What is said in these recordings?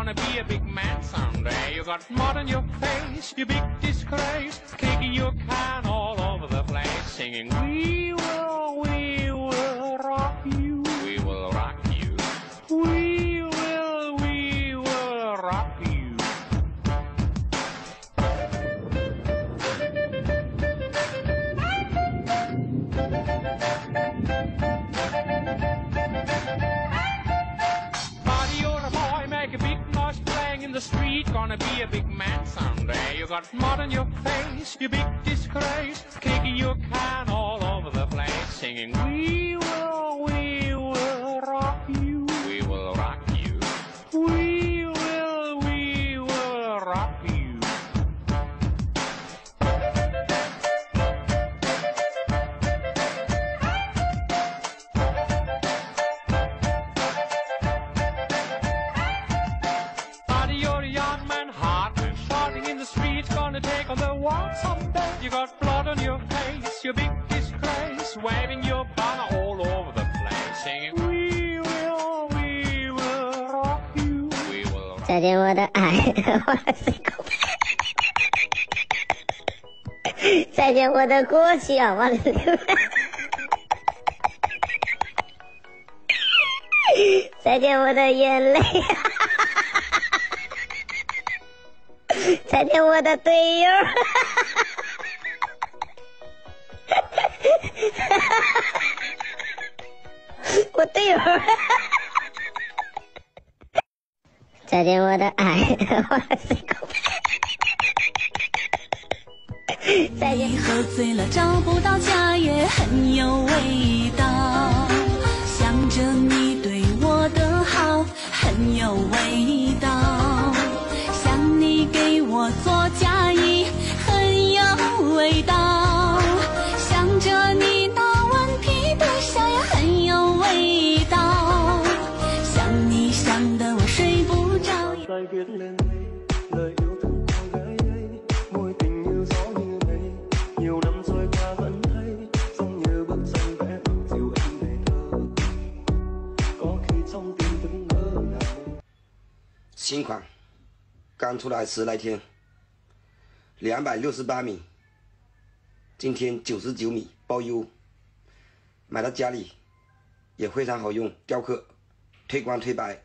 gonna be a big man someday. You got mud on your face, you big disgrace, kicking your can all over the place, singing, we will rock you, we will rock you, we will rock you. In the street, gonna be a big man someday. You got mud on your face, you big disgrace, kicking your can all over the place, singing, we will rock you, we will rock you, we will rock you. Gonna take on the world someday. You got blood on your face, you big disgrace, waving your banner all over the place, singing, we will rock you, we will. 再见我的爱，再见我的过去啊！完了，再见我的眼泪。再见我的队友，我队友，再见我的爱，再见。喝醉了找不到家也很有味道，想着你对我的好很有味道。你给我做嫁衣很有味道，想着你那顽皮的笑也很有味道，想你想得我睡不着。新款刚出来10来天，268米，今天99米包邮，买到家里也非常好用，雕刻、推光推白，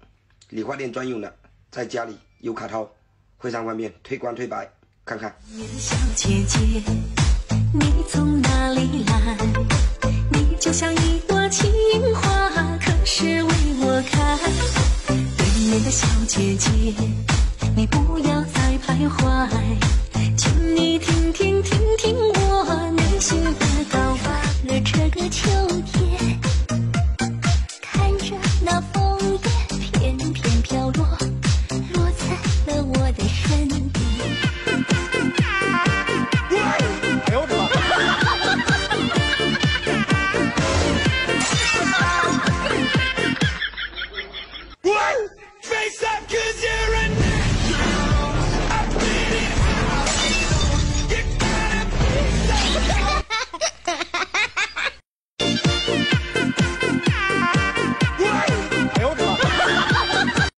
理发店专用的，在家里有卡套，非常方便，推光推白，看看。小姐姐，你从哪里来？你就像一朵情花，可是为我开。对面的小姐姐，你不要再徘徊。